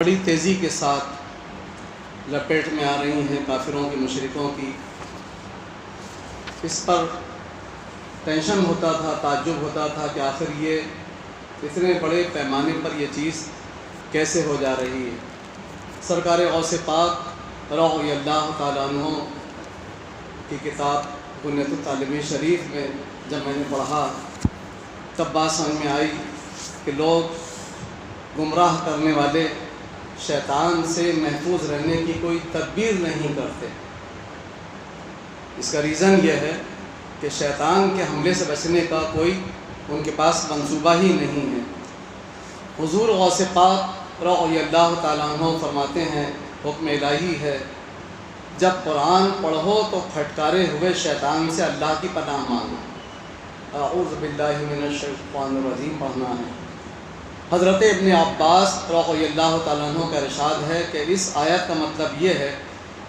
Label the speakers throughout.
Speaker 1: بڑی تیزی کے ساتھ لپیٹ میں آ رہی ہیں کافروں کی، مشرکوں کی، اس پر ٹینشن ہوتا تھا، تعجب ہوتا تھا کہ آخر یہ اتنے بڑے پیمانے پر یہ چیز کیسے ہو جا رہی ہے۔ سرکار غوث پاک رضی اللہ تعالیٰ عنہ کی کتاب بنیۃ الطالبین شریف میں جب میں نے پڑھا تب بات سمجھ میں آئی کہ لوگ گمراہ کرنے والے شیطان سے محفوظ رہنے کی کوئی تدبیر نہیں کرتے۔ اس کا ریزن یہ ہے کہ شیطان کے حملے سے بچنے کا کوئی ان کے پاس منصوبہ ہی نہیں ہے۔ حضور غوث پاک رضی اللہ تعالیٰ عنہ فرماتے ہیں، حکم الہی ہے، جب قرآن پڑھو تو پھٹکارے ہوئے شیطان سے اللہ کی پناہ مانگو، اعوذ باللہ من الشیطان الرجیم پڑھنا ہے۔ حضرت ابن عباس رضی اللہ تعالیٰ عنہ کا ارشاد ہے کہ اس آیت کا مطلب یہ ہے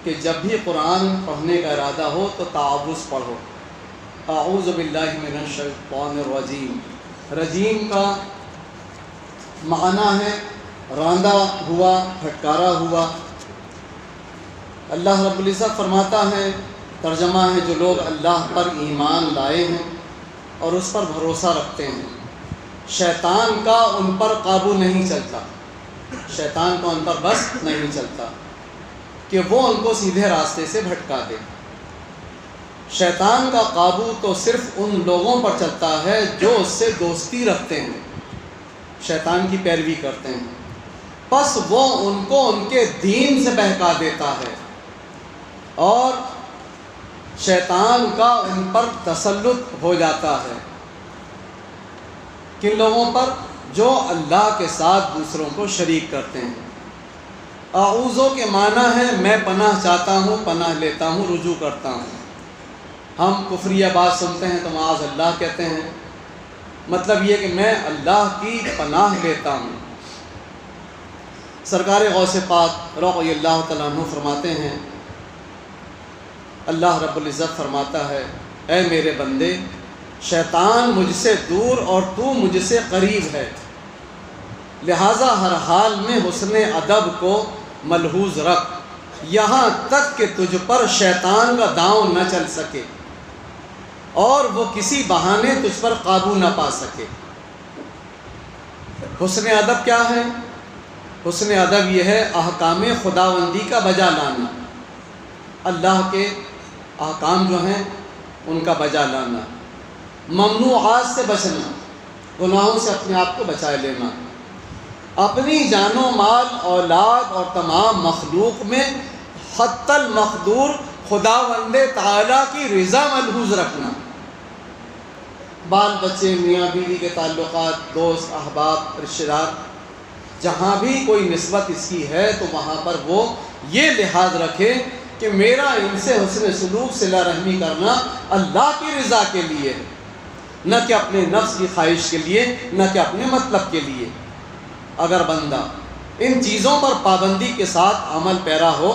Speaker 1: کہ جب بھی قرآن پڑھنے کا ارادہ ہو تو تعوذ پڑھو، اعوذ باللہ من الشیطان الرجیم۔ رجیم کا معنی ہے راندہ ہوا، پھٹکارا ہوا۔ اللہ رب العزت فرماتا ہے، ترجمہ ہے، جو لوگ اللہ پر ایمان لائے ہیں اور اس پر بھروسہ رکھتے ہیں، شیطان کا ان پر قابو نہیں چلتا، شیطان کا ان پر بس نہیں چلتا کہ وہ ان کو سیدھے راستے سے بھٹکا دے۔ شیطان کا قابو تو صرف ان لوگوں پر چلتا ہے جو اس سے دوستی رکھتے ہیں، شیطان کی پیروی کرتے ہیں، پس وہ ان کو ان کے دین سے بہکا دیتا ہے، اور شیطان کا ان پر تسلط ہو جاتا ہے۔ کن لوگوں پر؟ جو اللہ کے ساتھ دوسروں کو شریک کرتے ہیں۔ اعوذ کے معنی ہے میں پناہ چاہتا ہوں، پناہ لیتا ہوں، رجوع کرتا ہوں۔ ہم کفریہ بات سنتے ہیں تو معاذ اللہ کہتے ہیں، مطلب یہ کہ میں اللہ کی پناہ لیتا ہوں۔ سرکار غوث پاک رضی اللہ تعالیٰ عنہ فرماتے ہیں، اللہ رب العزت فرماتا ہے، اے میرے بندے، شیطان مجھ سے دور اور تو مجھ سے قریب ہے، لہٰذا ہر حال میں حسن ادب کو ملحوظ رکھ، یہاں تک کہ تجھ پر شیطان کا داؤں نہ چل سکے اور وہ کسی بہانے تجھ پر قابو نہ پا سکے۔ حسن ادب کیا ہے؟ حسن ادب یہ ہے احکام خداوندی کا بجا لانا، اللہ کے احکام جو ہیں ان کا بجا لانا، ممنوعات سے بچنا، گناہوں سے اپنے آپ کو بچائے لینا، اپنی جان و مال، اولاد اور تمام مخلوق میں حتی المقدور خداوند تعالیٰ کی رضا ملحوظ رکھنا، بال بچے، میاں بیوی کے تعلقات، دوست احباب، رشتہ دار، جہاں بھی کوئی نسبت اس کی ہے تو وہاں پر وہ یہ لحاظ رکھے کہ میرا ان سے حسن سلوک صلہ رحمی کرنا اللہ کی رضا کے لیے، نہ کہ اپنے نفس کی خواہش کے لیے، نہ کہ اپنے مطلب کے لیے۔ اگر بندہ ان چیزوں پر پابندی کے ساتھ عمل پیرا ہو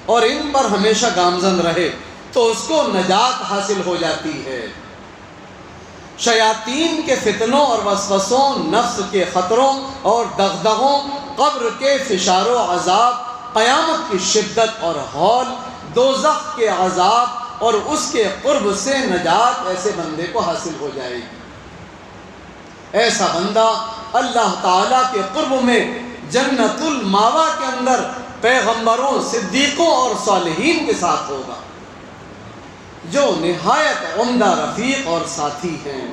Speaker 1: اور ان پر ہمیشہ گامزن رہے تو اس کو نجات حاصل ہو جاتی ہے۔ شیاطین کے فتنوں اور وسوسوں، نفس کے خطروں اور دغدغوں، قبر کے فشار و عذاب، قیامت کی شدت اور ہول، دوزخ کے عذاب اور اس کے قرب سے نجات ایسے بندے کو حاصل ہو جائے گی۔ ایسا بندہ اللہ تعالیٰ کے قرب میں جنت الماوا کے اندر پیغمبروں، صدیقوں اور صالحین کے ساتھ ہوگا، جو نہایت عمدہ رفیق اور ساتھی ہیں۔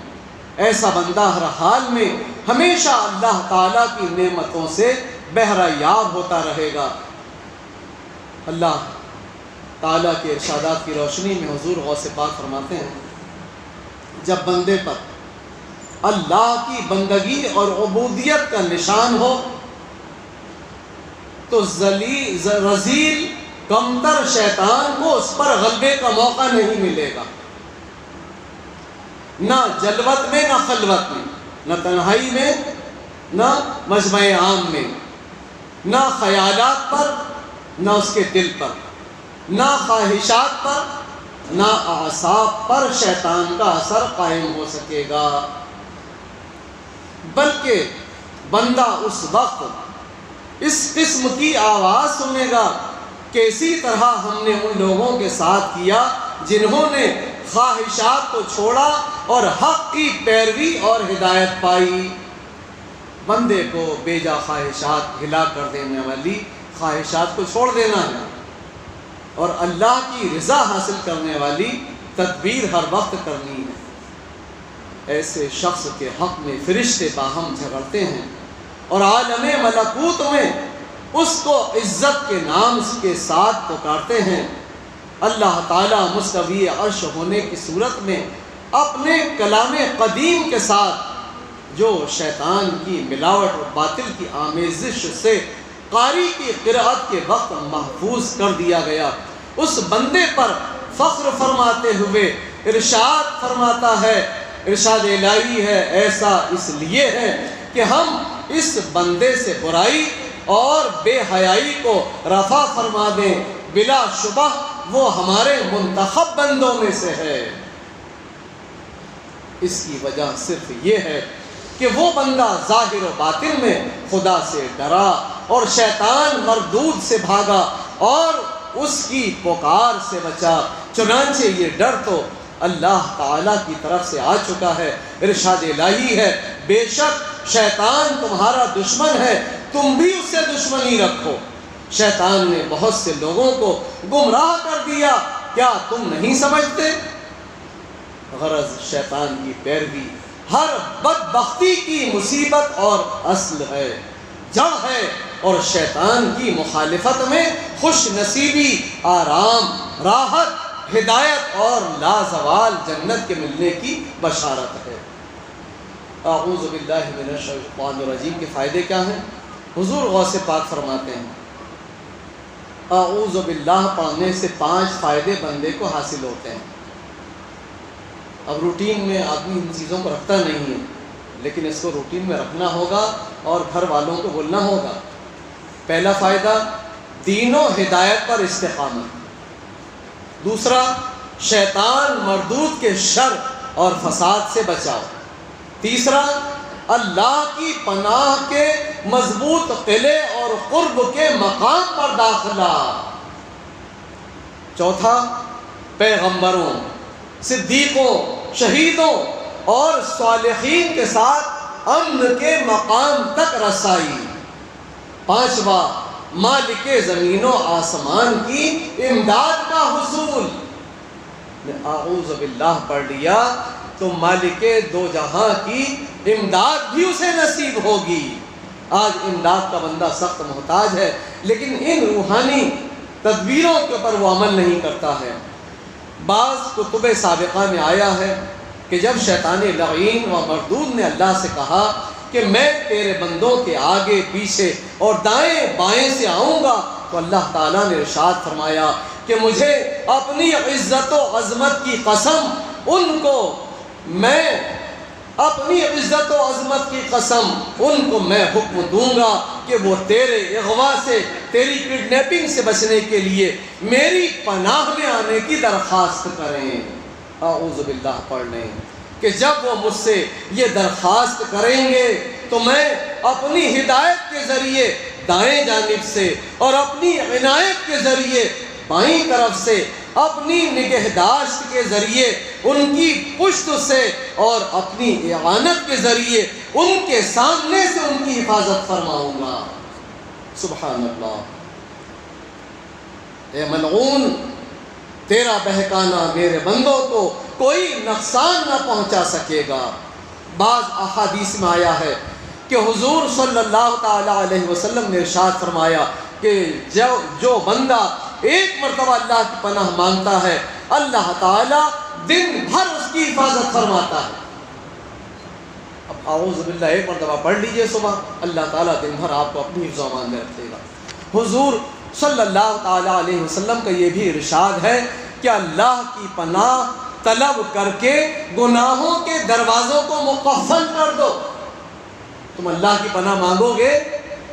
Speaker 1: ایسا بندہ ہر حال میں ہمیشہ اللہ تعالیٰ کی نعمتوں سے بہرہ یاب ہوتا رہے گا۔ اللہ تعالیٰ کے ارشادات کی روشنی میں حضور غوث پاک فرماتے ہیں، جب بندے پر اللہ کی بندگی اور عبودیت کا نشان ہو تو رذیل کمتر شیطان کو اس پر غلبے کا موقع نہیں ملے گا، نہ جلوت میں، نہ خلوت میں، نہ تنہائی میں، نہ مجمع عام میں، نہ خیالات پر، نہ اس کے دل پر، نہ خواہشات پر، نہ اعصاب پر شیطان کا اثر قائم ہو سکے گا، بلکہ بندہ اس وقت اس قسم کی آواز سنے گا کہ اسی طرح ہم نے ان لوگوں کے ساتھ کیا جنہوں نے خواہشات کو چھوڑا اور حق کی پیروی اور ہدایت پائی۔ بندے کو بے جا خواہشات ہلاک کر دینے والی خواہشات کو چھوڑ دینا ہے اور اللہ کی رضا حاصل کرنے والی تدبیر ہر وقت کرنی ہے۔ ایسے شخص کے حق میں فرشتے باہم جھگڑتے ہیں اور عالم ملکوت میں اس کو عزت کے نام کے ساتھ پکارتے ہیں۔ اللہ تعالیٰ مستوی عرش ہونے کی صورت میں اپنے کلام قدیم کے ساتھ جو شیطان کی ملاوٹ اور باطل کی آمیزش سے قاری کی قرأت کے وقت محفوظ کر دیا گیا، اس بندے پر فخر فرماتے ہوئے ارشاد فرماتا ہے، ارشاد الہی ہے، ایسا اس لیے ہے کہ ہم اس بندے سے برائی اور بے حیائی کو رفع فرما دیں، بلا شبہ وہ ہمارے منتخب بندوں میں سے ہے۔ اس کی وجہ صرف یہ ہے کہ وہ بندہ ظاہر و باطن میں خدا سے ڈرا اور شیطان مردود سے بھاگا اور اس کی پکار سے بچا۔ چنانچہ یہ ڈر تو اللہ تعالیٰ کی طرف سے آ چکا ہے۔ ارشاد الہی ہے، بے شک شیطان تمہارا دشمن ہے، تم بھی اس سے دشمنی رکھو۔ شیطان نے بہت سے لوگوں کو گمراہ کر دیا، کیا تم نہیں سمجھتے؟ غرض شیطان کی پیروی ہر بدبختی کی مصیبت اور اصل ہے، جڑ ہے، اور شیطان کی مخالفت میں خوش نصیبی، آرام، راحت، ہدایت اور لازوال جنت کے ملنے کی بشارت ہے۔ اعوذ باللہ من الشیطان الرجیم کے فائدے کیا ہیں؟ حضور غوث پاک فرماتے ہیں اعوذ باللہ پڑھنے سے 5 فائدے بندے کو حاصل ہوتے ہیں۔ اب روٹین میں آدمی ان چیزوں کو رکھتا نہیں ہے، لیکن اس کو روٹین میں رکھنا ہوگا اور گھر والوں کو بولنا ہوگا۔ پہلا فائدہ، دین و ہدایت پر استقامت۔ دوسرا، شیطان مردود کے شر اور فساد سے بچاؤ۔ تیسرا، اللہ کی پناہ کے مضبوط قلعے اور قرب کے مقام پر داخلہ۔ چوتھا، پیغمبروں، صدیقوں، شہیدوں اور صالحین کے ساتھ امن کے مقام تک رسائی۔ پانچواں، مالک زمین و آسمان کی امداد کا حصول۔ اعوذ باللہ پڑھ لیا تو مالک دو جہاں کی امداد بھی اسے نصیب ہوگی۔ آج امداد کا بندہ سخت محتاج ہے، لیکن ان روحانی تدبیروں کے اوپر وہ عمل نہیں کرتا ہے۔ بعض کتب سابقہ میں آیا ہے کہ جب شیطان لعین و مردود نے اللہ سے کہا کہ میں تیرے بندوں کے آگے پیچھے اور دائیں بائیں سے آؤں گا، تو اللہ تعالیٰ نے ارشاد فرمایا کہ مجھے اپنی عزت و عظمت کی قسم ان کو میں حکم دوں گا کہ وہ تیرے اغوا سے، تیری کڈنیپنگ سے بچنے کے لیے میری پناہ میں آنے کی درخواست کریں۔ اعوذ باللہ پڑھ لیں کہ جب وہ مجھ سے یہ درخواست کریں گے تو میں اپنی ہدایت کے ذریعے دائیں جانب سے اور اپنی عنایت کے ذریعے بائیں طرف سے، اپنی نگہداشت کے ذریعے ان کی پشت سے اور اپنی اعانت کے ذریعے ان کے سامنے سے ان کی حفاظت فرماؤں گا۔ سبحان اللہ۔ اے ملعون، تیرا بہکانا میرے بندوں کو کوئی نقصان نہ پہنچا سکے گا۔ بعض احادیث میں آیا ہے کہ حضور صلی اللہ تعالی علیہ وسلم نے ارشاد فرمایا کہ جو بندہ ایک مرتبہ اللہ کی پناہ مانگتا ہے، اللہ تعالیٰ دن بھر اس کی حفاظت فرماتا ہے۔ اب اعوذ باللہ ایک مرتبہ پڑھ لیجئے صبح، اللہ تعالیٰ دن بھر آپ کو اپنی حفظ و امان میں رکھے گا۔ حضور صلی اللہ تعالی علیہ وسلم کا یہ بھی ارشاد ہے کہ اللہ کی پناہ طلب کر کے گناہوں کے دروازوں کو مقفل کر دو۔ تم اللہ کی پناہ مانگو گے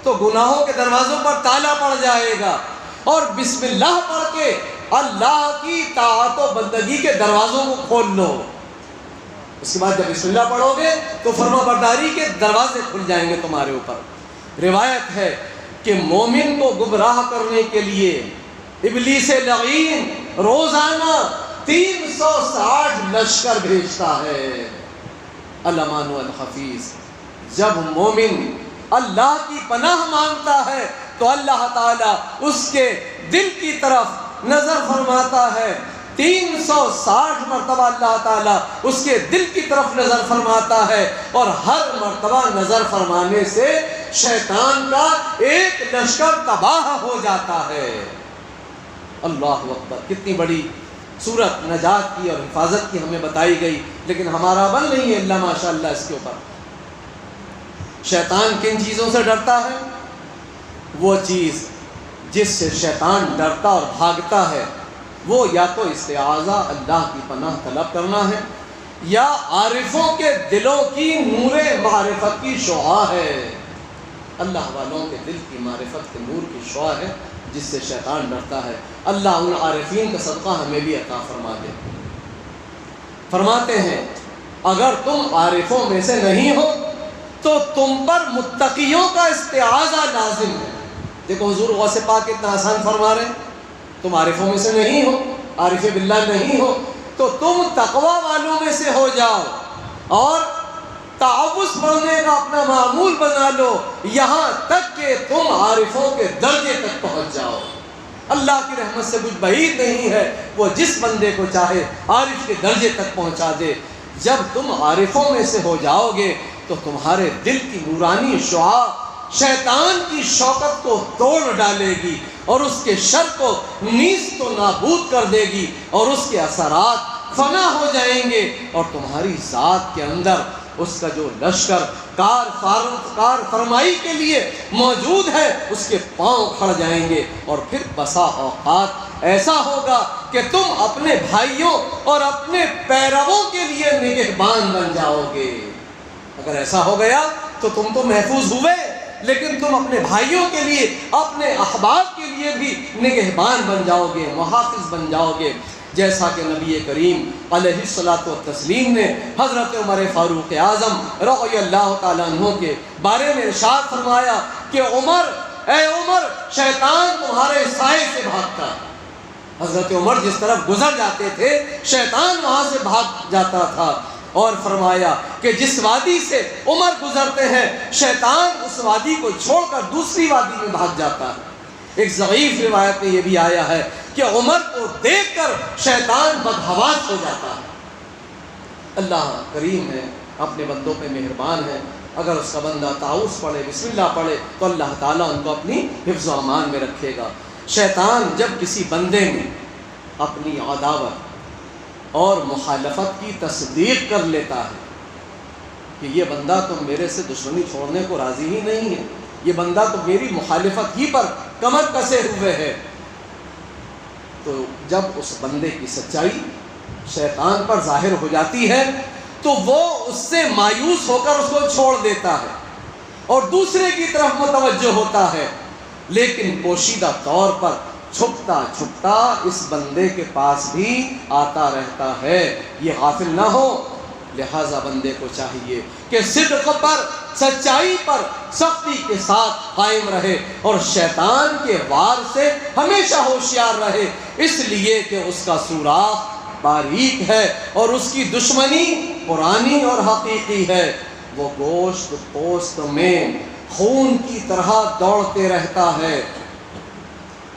Speaker 1: تو گناہوں کے دروازوں پر تالا پڑ جائے گا، اور بسم اللہ پڑھ کے اللہ کی طاعت و بندگی کے دروازوں کو کھول لو۔ اس کے بعد جب بسم اللہ پڑھو گے تو فرما برداری کے دروازے کھل جائیں گے تمہارے اوپر۔ روایت ہے کہ مومن کو گمراہ کرنے کے لیے ابلیس لعین روزانہ 360 لشکر بھیجتا ہے۔ الامان الحفیظ، جب مومن اللہ کی پناہ مانگتا ہے تو اللہ تعالیٰ اس کے دل کی طرف نظر فرماتا ہے۔ 360 مرتبہ اللہ تعالیٰ اس کے دل کی طرف نظر فرماتا ہے، اور ہر مرتبہ نظر فرمانے سے شیطان کا ایک لشکر تباہ ہو جاتا ہے۔ اللہ اکبر! کتنی بڑی صورت نجات کی اور حفاظت کی ہمیں بتائی گئی، لیکن ہمارا عمل نہیں ہے اللہ ماشاء اللہ اس کے اوپر۔ شیطان کن چیزوں سے ڈرتا ہے؟ وہ چیز جس سے شیطان ڈرتا اور بھاگتا ہے وہ یا تو استعاذہ اللہ کی پناہ طلب کرنا ہے، یا عارفوں کے دلوں کی نور معرفت کی شعاع ہے۔ اللہ والوں کے دل کی معرفت کے نور کی شعاع ہے جس سے شیطان ڈرتا ہے۔ اللہ ان عارفین کا صدقہ ہمیں بھی عطا فرما دے۔ فرماتے ہیں اگر تم عارفوں میں سے نہیں ہو تو تم پر متقیوں کا استعاذہ لازم ہے۔ دیکھو حضور غوث پاک کتنا آسان فرما رہے ہیں، تم عارفوں میں سے نہیں ہو، عارف باللہ نہیں ہو تو تم تقوی والوں میں سے ہو جاؤ اور تعوذ پڑھنے کا اپنا معمول بنا لو، یہاں تک کہ تم عارفوں کے درجے تک پہنچ جاؤ۔ اللہ کی رحمت سے کچھ بعید نہیں ہے، وہ جس بندے کو چاہے عارف کے درجے تک پہنچا دے۔ جب تم عارفوں میں سے ہو جاؤ گے تو تمہارے دل کی نورانی شعاع شیطان کی شوکت کو توڑ ڈالے گی اور اس کے شر کو نیست و نابود کر دے گی، اور اس کے اثرات فنا ہو جائیں گے، اور تمہاری ذات کے اندر اس کا جو لشکر کار فرمائی کے لیے موجود ہے اس کے پاؤں کھڑ جائیں گے، اور پھر بسا اوقات ایسا ہوگا کہ تم اپنے بھائیوں اور اپنے پیرووں کے لیے نگہبان بن جاؤ گے۔ اگر ایسا ہو گیا تو تم تو محفوظ ہوئے، لیکن تم اپنے بھائیوں کے لیے، اپنے احباب کے لیے بھی نگہبان بن جاؤ گے، محافظ بن جاؤ گے۔ جیسا کہ نبی کریم علیہ الصلاۃ والتسلیم نے حضرت عمر فاروق اعظم رضی اللہ تعالیٰ عنہ کے بارے میں ارشاد فرمایا کہ عمر، اے عمر، شیطان تمہارے سائے سے بھاگتا ہے۔ حضرت عمر جس طرف گزر جاتے تھے شیطان وہاں سے بھاگ جاتا تھا، اور فرمایا کہ جس وادی سے عمر گزرتے ہیں شیطان اس وادی کو چھوڑ کر دوسری وادی میں بھاگ جاتا ہے۔ ایک ضعیف روایت میں یہ بھی آیا ہے کہ عمر کو دیکھ کر شیطان بدحواس ہو جاتا ہے۔ اللہ کریم ہے، اپنے بندوں پہ مہربان ہے، اگر اس کا بندہ تعوذ پڑھے، بسم اللہ پڑھے تو اللہ تعالیٰ ان کو اپنی حفظ و امان میں رکھے گا۔ شیطان جب کسی بندے میں اپنی عداوت اور مخالفت کی تصدیق کر لیتا ہے کہ یہ بندہ تو میرے سے دشمنی چھوڑنے کو راضی ہی نہیں ہے، یہ بندہ تو میری مخالفت ہی پر کمر کسے ہوئے ہے، تو جب اس بندے کی سچائی شیطان پر ظاہر ہو جاتی ہے تو وہ اس سے مایوس ہو کر اس کو چھوڑ دیتا ہے اور دوسرے کی طرف متوجہ ہوتا ہے، لیکن پوشیدہ طور پر چھپتا چھپتا اس بندے کے پاس بھی آتا رہتا ہے۔ یہ غافل نہ ہو، لہٰذا بندے کو چاہیے کہ صدق پر، سچائی پر سختی کے ساتھ قائم رہے اور شیطان کے وار سے ہمیشہ ہوشیار رہے، اس لیے کہ اس کا سوراخ باریک ہے اور اس کی دشمنی پرانی اور حقیقی ہے۔ وہ گوشت پوست میں خون کی طرح دوڑتے رہتا ہے۔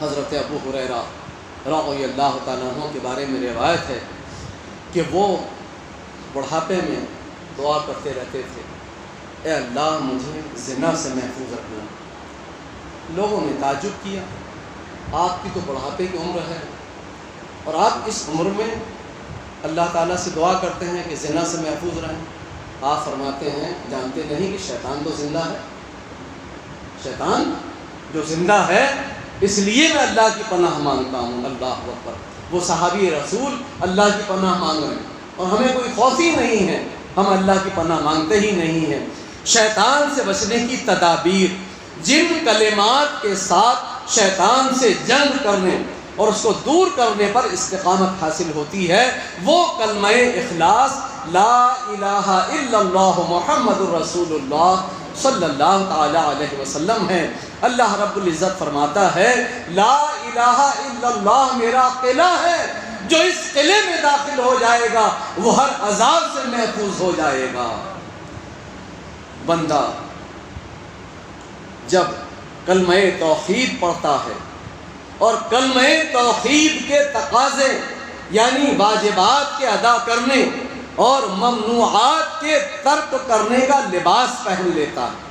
Speaker 1: حضرت ابو ہریرہ رضی اللہ تعالیٰ عنہ کے بارے میں روایت ہے کہ وہ بڑھاپے میں دعا کرتے رہتے تھے، اے اللہ مجھے زنا سے محفوظ رکھنا۔ لوگوں نے تعجب کیا، آپ کی تو بڑھاپے کی عمر ہے اور آپ اس عمر میں اللہ تعالیٰ سے دعا کرتے ہیں کہ زنا سے محفوظ رہیں۔ آپ فرماتے ہیں جانتے نہیں کہ شیطان تو زندہ ہے، شیطان جو زندہ ہے اس لیے میں اللہ کی پناہ مانگتا ہوں۔ اللہ اکبر! وہ صحابی رسول اللہ کی پناہ مانگ رہے ہیں اور ہمیں کوئی خوف ہی نہیں ہے، ہم اللہ کی پناہ مانگتے ہی نہیں ہیں۔ شیطان سے بچنے کی تدابیر، جن کلمات کے ساتھ شیطان سے جنگ کرنے اور اس کو دور کرنے پر استقامت حاصل ہوتی ہے، وہ کلمہ اخلاص لا الہ الا اللہ محمد الرسول اللہ صلی اللہ تعالی علیہ وسلم ہے۔ اللہ رب العزت فرماتا ہے لا الہ الا اللہ میرا قلعہ ہے، جو اس قلعے میں داخل ہو جائے گا وہ ہر عذاب سے محفوظ ہو جائے گا۔ بندہ جب کلمہ توحید پڑھتا ہے اور کلمہ توحید کے تقاضے یعنی واجبات کے ادا کرنے اور ممنوعات کے ترک کرنے کا لباس پہن لیتا ہے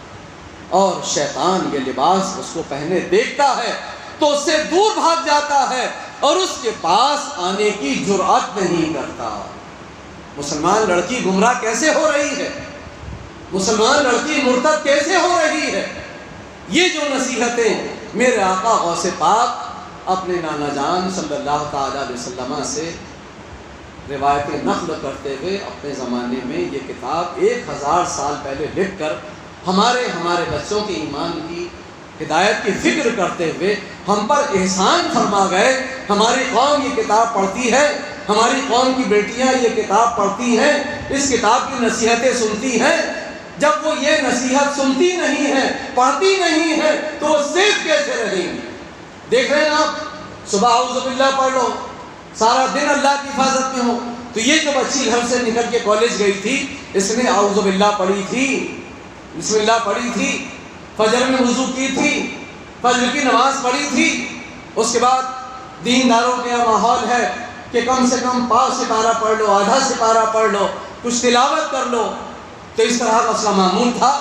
Speaker 1: اور شیطان یہ لباس اس کو پہنے دیکھتا ہے تو اس سے دور بھاگ جاتا ہے اور اس کے پاس آنے کی جرأت نہیں کرتا۔ مسلمان لڑکی گمراہ کیسے ہو رہی ہے، مسلمان لڑکی مرتد کیسے ہو رہی ہے؟ یہ جو نصیحتیں میرے آقا غوث پاک اپنے نانا جان صلی اللہ تعالیٰ علیہ وسلم سے روایتیں نقل کرتے ہوئے اپنے زمانے میں یہ کتاب 1000 سال پہلے لکھ کر ہمارے بچوں کے ایمان کی ہدایت کی فکر کرتے ہوئے ہم پر احسان فرما گئے۔ ہماری قوم یہ کتاب پڑھتی ہے، ہماری قوم کی بیٹیاں یہ کتاب پڑھتی ہیں، اس کتاب کی نصیحتیں سنتی ہیں۔ جب وہ یہ نصیحت سنتی نہیں ہے، پڑھتی نہیں ہے تو وہ سیف کیسے رہیں گی؟ دیکھ رہے ہیں آپ، صبح اعوذ باللہ پڑھ لو، سارا دن اللہ کی حفاظت میں ہو۔ تو یہ جو بچی گھر سے نکل کے کالج گئی تھی، اس نے اعوذ باللہ پڑھی تھی، بسم اللہ پڑھی تھی، فجر میں وضو کی تھی، فجر کی نماز پڑھی تھی، اس کے بعد دینداروں کے یہاں ماحول ہے کہ کم سے کم 5 سپارہ پڑھ لو، آدھا سپارہ پڑھ لو، کچھ تلاوت کر لو۔ تو اس طرح کا مسئلہ معمول تھا۔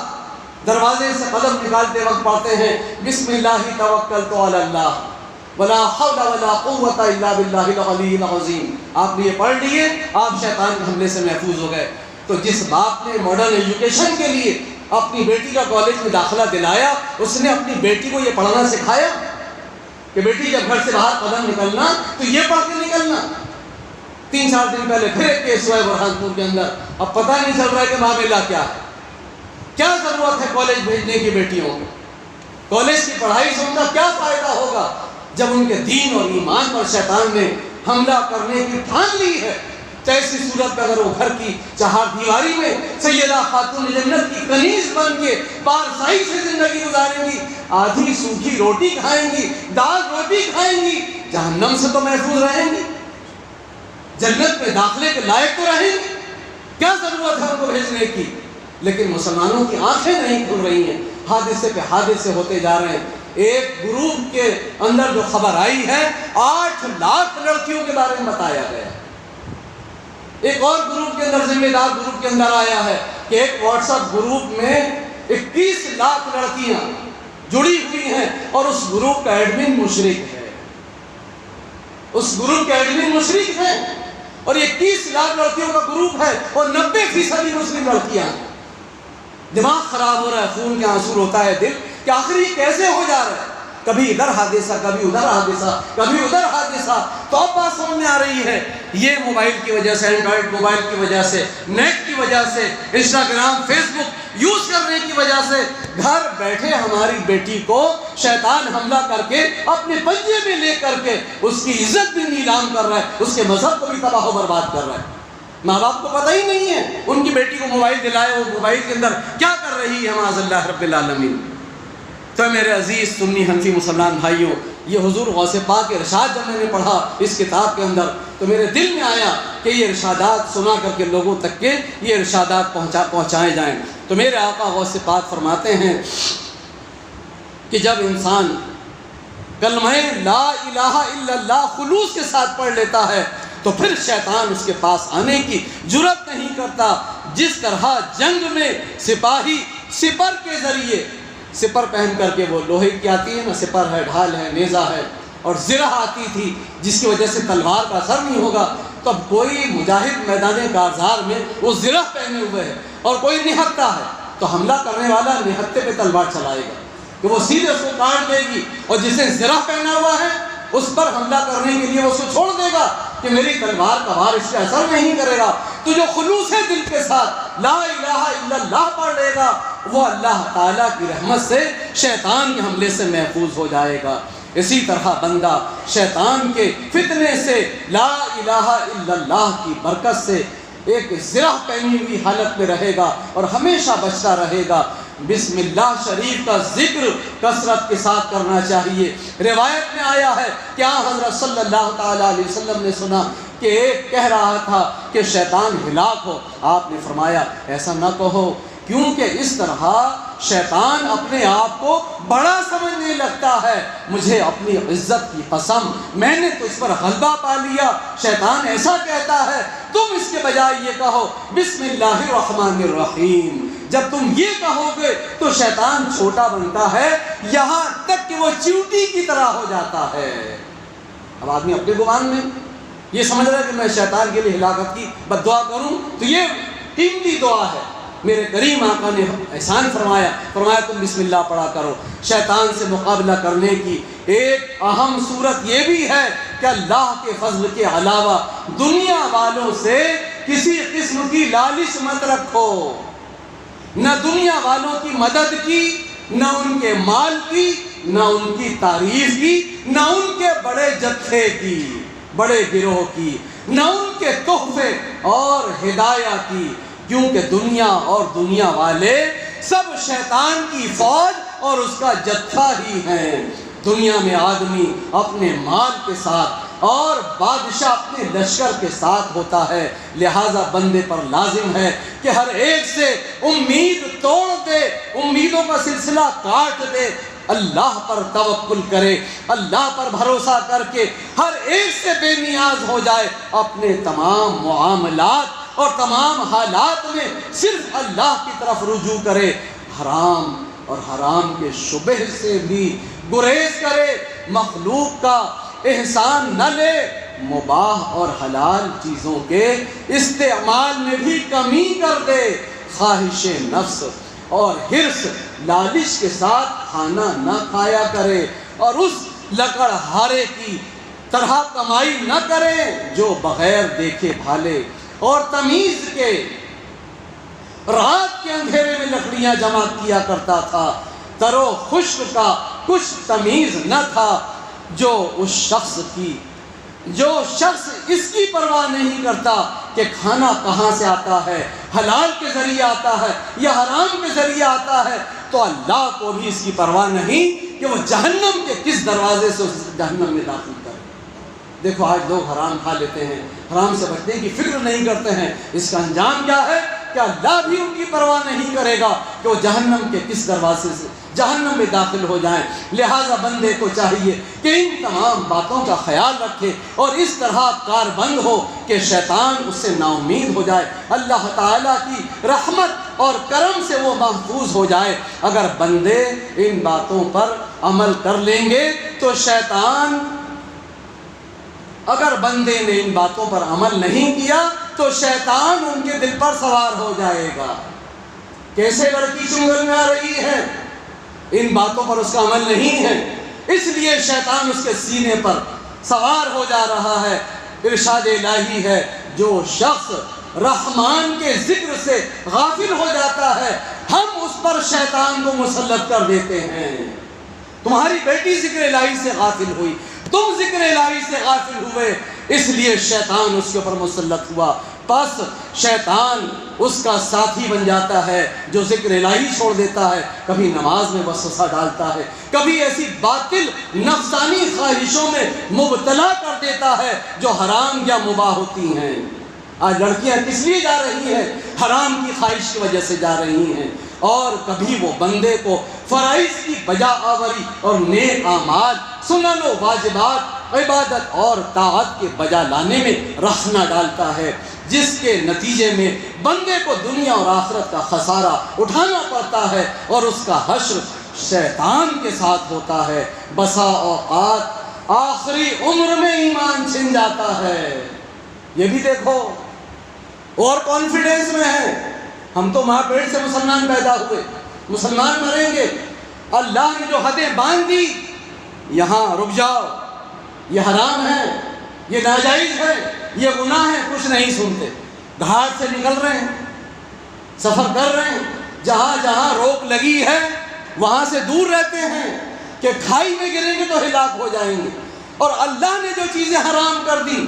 Speaker 1: دروازے سے قدم نکالتے وقت پڑھتے ہیں بسم اللہ توکلت علی اللہ ولا حول ولا قوت الا باللہ العلی العظیم۔ آپ نے یہ پڑھ لیے، آپ شیطان کے حملے سے محفوظ ہو گئے۔ تو جس باپ نے ماڈرن ایجوکیشن کے لیے اپنی بیٹی کا کالج میں داخلہ دلایا، اس نے اپنی بیٹی کو یہ پڑھنا سکھایا کہ بیٹی جب گھر سے باہر قدم نکلنا تو یہ پڑھ کے نکلنا۔ 3-4 دن پہلے پھر ایک کیس ہوا ہے برہانپور کے اندر، اب پتہ نہیں چل رہا ہے کہ معاملہ کیا ہے۔ کیا ضرورت ہے کالج بھیجنے کی بیٹیوں کو؟ کالج کی پڑھائی سے ان کا کیا فائدہ ہوگا جب ان کے دین اور ایمان پر شیطان نے حملہ کرنے کی ٹھان لی ہے؟ تو ایسی صورت میں اگر وہ گھر کی چہار دیواری میں سیدہ خاتون جنت کی کنیز بن کے پارسائی سے زندگی گزاریں گی، آدھی سوکھی روٹی کھائیں گی، دال روٹی کھائیں گی، جہنم سے تو محفوظ رہیں گی، جنت میں داخلے کے لائق تو رہیں گی۔ کیا ضرورت ہے ان کو بھیجنے کی؟ لیکن مسلمانوں کی آنکھیں نہیں کھل رہی ہیں، حادثے پہ حادثے ہوتے جا رہے ہیں۔ ایک گروپ کے اندر جو خبر آئی ہے 8 لاکھ لڑکیوں کے بارے میں بتایا گیا۔ ایک اور گروپ کے اندر، ذمہ دار گروپ کے اندر آیا ہے کہ ایک واٹس ایپ گروپ میں 21 لاکھ لڑکیاں جڑی ہوئی ہیں اور اس گروپ کا ایڈمن مشرک ہے، اس گروپ کا ایڈمن مشرک ہے، اور 21 لاکھ لڑکیوں کا گروپ ہے اور 90% مسلم لڑکیاں ہیں۔ دماغ خراب ہو رہا ہے، خون کے آنسو روتا ہے دل کہ آخر یہ کیسے ہو جا رہا ہے؟ کبھی ادھر حادثہ، کبھی ادھر حادثہ، کبھی ادھر حادثہ۔ تو اب بات سمجھ میں آ رہی ہے، یہ موبائل کی وجہ سے، اینڈرائڈ موبائل کی وجہ سے، نیٹ کی وجہ سے، انسٹاگرام، فیس بک یوز کرنے کی وجہ سے گھر بیٹھے ہماری بیٹی کو شیطان حملہ کر کے اپنے پنجے میں لے کر کے اس کی عزت بھی نیلام کر رہا ہے، اس کے مذہب کو بھی تباہ و برباد کر رہا ہے۔ ماں باپ کو پتہ ہی نہیں ہے ان کی بیٹی کو موبائل دلائے، وہ موبائل کے اندر کیا کر رہی ہے معاذ اللہ رب العالمین۔ تو میرے عزیز سنی حنفی مسلمان بھائیوں، یہ حضور غوث پاک کے ارشاد جب میں نے پڑھا اس کتاب کے اندر تو میرے دل میں آیا کہ یہ ارشادات سنا کر کے لوگوں تک کے یہ ارشادات پہنچائے جائیں۔ تو میرے آقا غوث پاک فرماتے ہیں کہ جب انسان کلمہ لا الہ الا اللہ خلوص کے ساتھ پڑھ لیتا ہے تو پھر شیطان اس کے پاس آنے کی جرأت نہیں کرتا۔ جس طرح جنگ میں سپاہی سپر کے ذریعے، سپر پہن کر کے وہ لوہے کی آتی ہے نا، سپر ہے، ڈھال ہے، نیزہ ہے، اور زرہ آتی تھی جس کی وجہ سے تلوار کا اثر نہیں ہوگا، تو اب کوئی مجاہد میدان کارزار میں وہ زرہ پہنے ہوئے ہے اور کوئی نہتہ ہے تو حملہ کرنے والا نہتے پہ تلوار چلائے گا کہ وہ سیدھے اس کو کاٹ دے گی، اور جسے زرہ پہنا ہوا ہے اس پر حملہ کرنے کے لیے وہ اس کو چھوڑ دے گا کہ میری تلوار کا وار اس پہ اثر نہیں کرے گا۔ تو جو خلوص دل کے ساتھ لا الہ الا اللہ پڑھ لے گا وہ اللہ تعالیٰ کی رحمت سے شیطان کے حملے سے محفوظ ہو جائے گا۔ اسی طرح بندہ شیطان کے فتنے سے لا الہ الا اللہ کی برکت سے ایک زرہ پہنی ہوئی حالت میں رہے گا اور ہمیشہ بچتا رہے گا۔ بسم اللہ شریف کا ذکر کثرت کے ساتھ کرنا چاہیے۔ روایت میں آیا ہے کہ حضرت صلی اللہ تعالیٰ علیہ وسلم نے سنا کہ ایک کہہ رہا تھا کہ شیطان ہلاک ہو، آپ نے فرمایا ایسا نہ کہو، کیونکہ اس طرح شیطان اپنے آپ کو بڑا سمجھنے لگتا ہے۔ مجھے اپنی عزت کی قسم، میں نے تو اس پر غلبہ پا لیا، شیطان ایسا کہتا ہے، تم اس کے بجائے یہ کہو بسم اللہ الرحمن الرحیم۔ جب تم یہ کہو گے تو شیطان چھوٹا بنتا ہے، یہاں تک کہ وہ چیونٹی کی طرح ہو جاتا ہے۔ اب آدمی اپنے گمان میں یہ سمجھ رہا ہے کہ میں شیطان کے لیے ہلاکت کی بد دعا کروں، تو یہ قیمتی دعا ہے۔ میرے کریم آقا نے احسان فرمایا تم بسم اللہ پڑھا کرو۔ شیطان سے مقابلہ کرنے کی ایک اہم صورت یہ بھی ہے کہ اللہ کے فضل کے علاوہ دنیا والوں سے کسی قسم کی لالچ مت رکھو، نہ دنیا والوں کی مدد کی، نہ ان کے مال کی، نہ ان کی تعریف کی، نہ ان کے بڑے جتھے کی، بڑے گروہ کی، نہ ان کے تحفے اور ہدایہ کی، کیونکہ دنیا اور دنیا والے سب شیطان کی فوج اور اس کا جتھا ہی ہیں۔ دنیا میں آدمی اپنے مال کے ساتھ اور بادشاہ اپنے لشکر کے ساتھ ہوتا ہے، لہذا بندے پر لازم ہے کہ ہر ایک سے امید توڑ دے، امیدوں کا سلسلہ کاٹ دے، اللہ پر توکل کرے، اللہ پر بھروسہ کر کے ہر ایک سے بے نیاز ہو جائے، اپنے تمام معاملات اور تمام حالات میں صرف اللہ کی طرف رجوع کرے، حرام اور حرام کے شبہ سے بھی گریز کرے، مخلوق کا احسان نہ لے، مباح اور حلال چیزوں کے استعمال میں بھی کمی کر دے، خواہش نفس اور حرص لالچ کے ساتھ کھانا نہ کھایا کرے، اور اس لکڑ ہارے کی طرح کمائی نہ کرے جو بغیر دیکھے بھالے اور تمیز کے رات کے اندھیرے میں لکڑیاں جمع کیا کرتا تھا۔ تر و خشک کا کچھ تمیز نہ تھا، جو شخص اس کی پرواہ نہیں کرتا کہ کھانا کہاں سے آتا ہے، حلال کے ذریعے آتا ہے یا حرام کے ذریعے آتا ہے، تو اللہ کو بھی اس کی پرواہ نہیں کہ وہ جہنم کے کس دروازے سے اس جہنم میں داخل کرے۔ دیکھو آج لوگ حرام کھا لیتے ہیں، حرام سے بچنے کی فکر نہیں کرتے ہیں، اس کا انجام کیا ہے کہ اللہ بھی ان کی پرواہ نہیں کرے گا کہ وہ جہنم کے کس دروازے سے جہنم میں داخل ہو جائیں۔ لہٰذا بندے کو چاہیے کہ ان تمام باتوں کا خیال رکھے اور اس طرح کار بند ہو کہ شیطان اس سے نا امید ہو جائے، اللہ تعالیٰ کی رحمت اور کرم سے وہ محفوظ ہو جائے۔ اگر بندے ان باتوں پر عمل کر لیں گے تو شیطان، اگر بندے نے ان باتوں پر عمل نہیں کیا تو شیطان ان کے دل پر سوار ہو جائے گا۔ کیسے لڑکی چنگل میں آ رہی ہے، ان باتوں پر اس کا عمل نہیں ہے، اس لیے شیطان اس کے سینے پر سوار ہو جا رہا ہے۔ ارشاد الہی ہے، جو شخص رحمان کے ذکر سے غافل ہو جاتا ہے ہم اس پر شیطان کو مسلط کر دیتے ہیں۔ تمہاری بیٹی ذکر الہی سے غافل ہوئی، تم ذکر الہی سے غافل ہوئے، اس لیے شیطان اس کے اوپر مسلط ہوا۔ پس شیطان اس کا ساتھی بن جاتا ہے جو ذکر الہی چھوڑ دیتا ہے، کبھی نماز میں وسوسہ ڈالتا ہے، کبھی ایسی باطل نفسانی خواہشوں میں مبتلا کر دیتا ہے جو حرام یا مباح ہوتی ہیں۔ آج لڑکیاں کس لیے جا رہی ہیں؟ حرام کی خواہش کی وجہ سے جا رہی ہیں۔ اور کبھی وہ بندے کو فرائض کی بجا آوری اور نیک اعمال، سنن و واجبات، عبادت اور طاعت کے بجا لانے میں رخنہ ڈالتا ہے، جس کے نتیجے میں بندے کو دنیا اور آخرت کا خسارہ اٹھانا پڑتا ہے اور اس کا حشر شیطان کے ساتھ ہوتا ہے۔ بسا اوقات آخری عمر میں ایمان چھن جاتا ہے۔ یہ بھی دیکھو، اور کانفیڈنس میں ہے، ہم تو ماں پیٹ سے مسلمان پیدا ہوئے، مسلمان مریں گے، اللہ نے جو حدیں باندھ دی یہاں رک جاؤ، یہ حرام ہے، یہ ناجائز ہے، یہ گناہ ہے، کچھ نہیں سنتے، گھاٹ سے نکل رہے ہیں، سفر کر رہے ہیں، جہاں جہاں روک لگی ہے وہاں سے دور رہتے ہیں کہ کھائی میں گریں گے تو ہلاک ہو جائیں گے، اور اللہ نے جو چیزیں حرام کر دی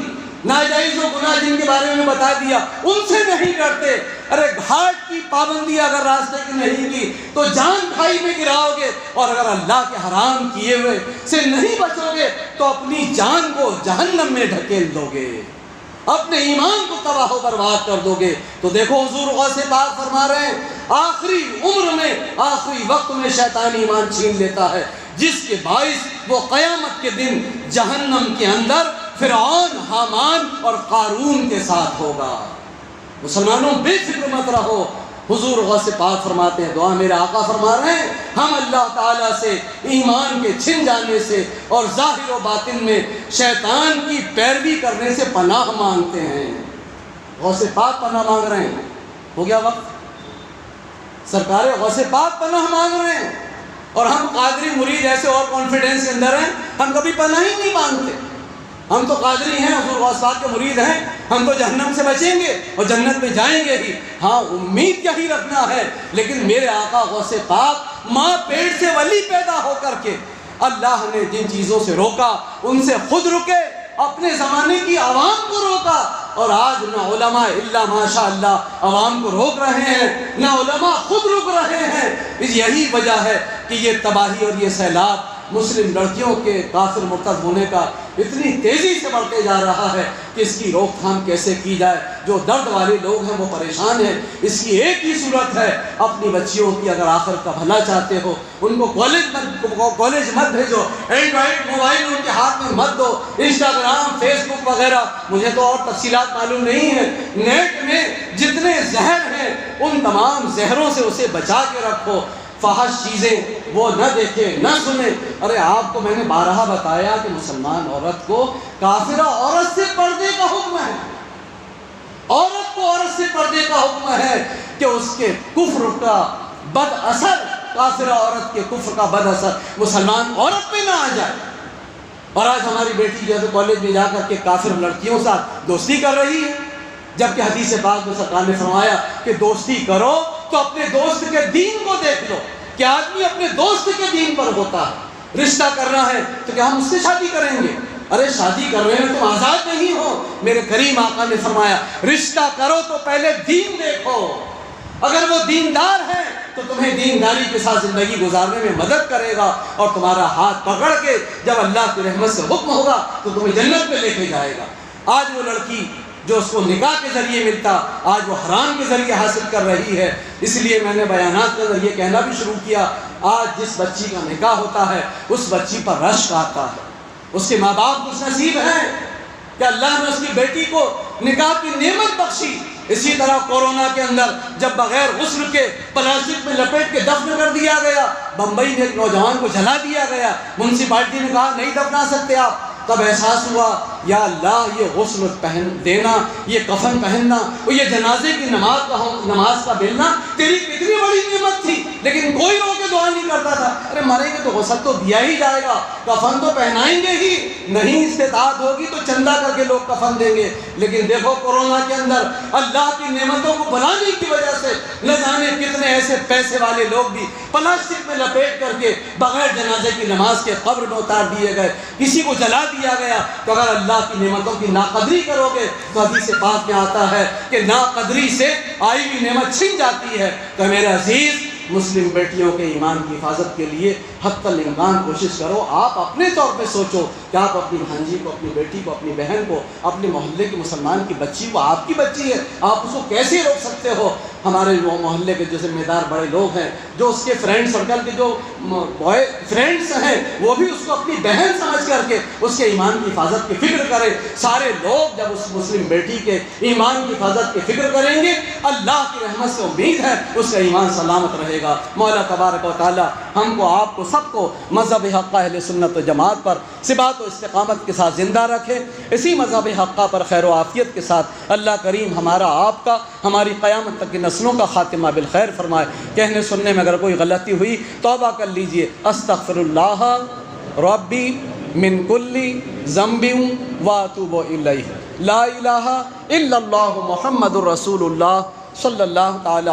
Speaker 1: ناجائز و گناہ جن کے بارے میں بتا دیا ان سے نہیں ڈرتے. ارے گھاٹ کی پابندی اگر راستے کی نہیں کی تو جان کھائی میں گراؤ گے, اور اگر اللہ کے حرام کیے ہوئے سے نہیں بچو گے تو اپنی جان کو جہنم میں ڈھکیل دو گے, اپنے ایمان کو تباہ و برباد کر دو گے. تو دیکھو حضور غوث پاک فرما رہے ہیں آخری عمر میں, آخری وقت میں شیطان ایمان چھین لیتا ہے, جس کے باعث وہ قیامت کے دن جہنم کے اندر فرعون, حامان اور قارون کے ساتھ ہوگا. مسلمانوں بے فکر مت رہو. حضور غوث پاک فرماتے ہیں, دعا میرے آقا فرما رہے ہیں, ہم اللہ تعالیٰ سے ایمان کے چھن جانے سے اور ظاہر و باطن میں شیطان کی پیروی کرنے سے پناہ مانگتے ہیں. غوث پاک پناہ مانگ رہے ہیں. ہو گیا وقت, سرکار غوث پاک پناہ مانگ رہے ہیں, اور ہم قادری مرید ایسے اور کانفیڈنس کے اندر ہیں, ہم کبھی پناہ ہی نہیں مانگتے. ہم تو قادری ہیں, حضور غوث پاک کے مرید ہیں, ہم تو جہنم سے بچیں گے اور جنت میں جائیں گے ہی. ہاں امید یہی رکھنا ہے, لیکن میرے آقا غوث پاک ماں پیٹ سے ولی پیدا ہو کر کے اللہ نے جن چیزوں سے روکا ان سے خود رکے, اپنے زمانے کی عوام کو روکا, اور آج نہ علماء الا ماشاء اللہ عوام کو روک رہے ہیں, نہ علماء خود رک رہے ہیں. یہی وجہ ہے کہ یہ تباہی اور یہ سیلاب مسلم لڑکیوں کے کافر مرتد ہونے کا اتنی تیزی سے بڑھتے جا رہا ہے کہ اس کی روک تھام کیسے کی جائے. جو درد والے لوگ ہیں وہ پریشان ہیں. اس کی ایک ہی صورت ہے, اپنی بچیوں کی اگر آخرت کا بھلا چاہتے ہو ان کو کالج مت بھیجو, اینڈرائڈ موبائل ان کے ہاتھ میں مت دو, انسٹاگرام, فیس بک وغیرہ, مجھے تو اور تفصیلات معلوم نہیں ہیں. نیٹ میں جتنے زہر ہیں ان تمام زہروں سے اسے بچا کے رکھو. فحش چیزیں وہ نہ دیکھے نہ سنے. ارے آپ کو میں نے بارہا بتایا کہ مسلمان عورت کو کافرہ عورت سے پردے کا حکم ہے, عورت کو عورت سے پردے کا حکم ہے کہ اس کے کفر کا بد اثر, کافرہ عورت کے کفر کا بد اثر مسلمان عورت پہ نہ آ جائے. اور آج ہماری بیٹی جو ہے کالج میں جا کر کے کافر لڑکیوں سے دوستی کر رہی ہے, جبکہ حدیث پاک میں سرکار نے فرمایا کہ دوستی کرو تو اپنے دوست کے دین کو دیکھ لو کہ آدمی اپنے دوست کے دین پر ہوتا ہے. رشتہ کرنا ہے تو کیا ہم اس سے شادی کریں گے؟ ارے شادی کر رہے ہیں تم آزاد نہیں ہو. میرے کریم آقا نے فرمایا رشتہ کرو تو پہلے دین دیکھو, اگر وہ دیندار ہے تو تمہیں دینداری کے ساتھ زندگی گزارنے میں مدد کرے گا, اور تمہارا ہاتھ پکڑ کے جب اللہ کی رحمت سے حکم ہوگا تو تمہیں جنت میں لے کے جائے گا. آج وہ لڑکی جو اس کو نکاح کے ذریعے ملتا آج وہ حرام کے ذریعے حاصل کر رہی ہے. اس لیے میں نے بیانات کے ذریعے کہنا بھی شروع کیا, آج جس بچی کا نکاح ہوتا ہے اس بچی پر رشک آتا ہے. اس کے ماں باپ خوش نصیب ہیں کہ اللہ نے اس کی بیٹی کو نکاح کی نعمت بخشی. اسی طرح کورونا کے اندر جب بغیر غسل کے پلاسٹک میں لپیٹ کے دفن کر دیا گیا, بمبئی میں ایک نوجوان کو جلا دیا گیا, میونسپلٹی نے کہا نہیں دفنا سکتے آپ, تب احساس ہوا یا اللہ یہ غسل پہن دینا, یہ کفن پہننا اور یہ جنازے کی نماز کا ملنا تیری کتنی بڑی نعمت تھی. لیکن کوئی رو کے دعا نہیں کرتا تھا. ارے مریں گے تو غسل تو دیا ہی جائے گا, کفن تو پہنائیں گے ہی, نہیں استطاعت ہوگی تو چندہ کر کے لوگ کفن دیں گے. لیکن دیکھو کورونا کے اندر اللہ کی نعمتوں کو بلانے کی وجہ سے نہ جانے کتنے ایسے پیسے والے لوگ بھی پلاسٹک میں لپیٹ کر کے بغیر جنازے کی نماز کے قبر میں اتار دیے گئے, کسی کو جلا دیا گیا. تو اگر اللہ کی نعمتوں کی ناقدری کرو گے تو حدیث پاک میں آتا ہے کہ ناقدری سے آئی ہوئی نعمت چھن جاتی ہے. تو میرے عزیز مسلم بیٹیوں کے ایمان کی حفاظت کے لیے حتی الامکان کوشش کرو. آپ اپنے طور پہ سوچو کہ آپ اپنی بھانجی کو, اپنی بیٹی کو, اپنی بہن کو, اپنے محلے کے مسلمان کی بچی کو, آپ کی بچی ہے, آپ اس کو کیسے روک سکتے ہو؟ ہمارے وہ محلے کے جو ذمہ دار بڑے لوگ ہیں, جو اس کے فرینڈ سرکل کے جو بوائے فرینڈس ہیں, وہ بھی اس کو اپنی بہن سمجھ کر کے اس کے ایمان کی حفاظت کی فکر کریں. سارے لوگ جب اس مسلم بیٹی کے ایمان کی حفاظت کی فکر کریں گے, اللہ کی رحمت سے امید ہے اس کا ایمان سلامت رہے گا. مولا تبارک و تعالی ہم کو, آپ کو, سب کو مذہب حقہ اہل سنت و جماعت پر ثبات و استقامت کے ساتھ زندہ رکھے. اسی مذہب حقہ پر خیر و عافیت کے ساتھ اللہ کریم ہمارا, آپ کا, ہماری قیامت تک کی نسلوں کا خاتمہ بالخیر فرمائے. کہنے سننے میں اگر کوئی غلطی ہوئی توبہ کر لیجئے. استغفر اللہ ربی من کل ذنب واتوب الیہ. لا الہ الا اللہ محمد الرسول اللہ صلی اللہ تعالی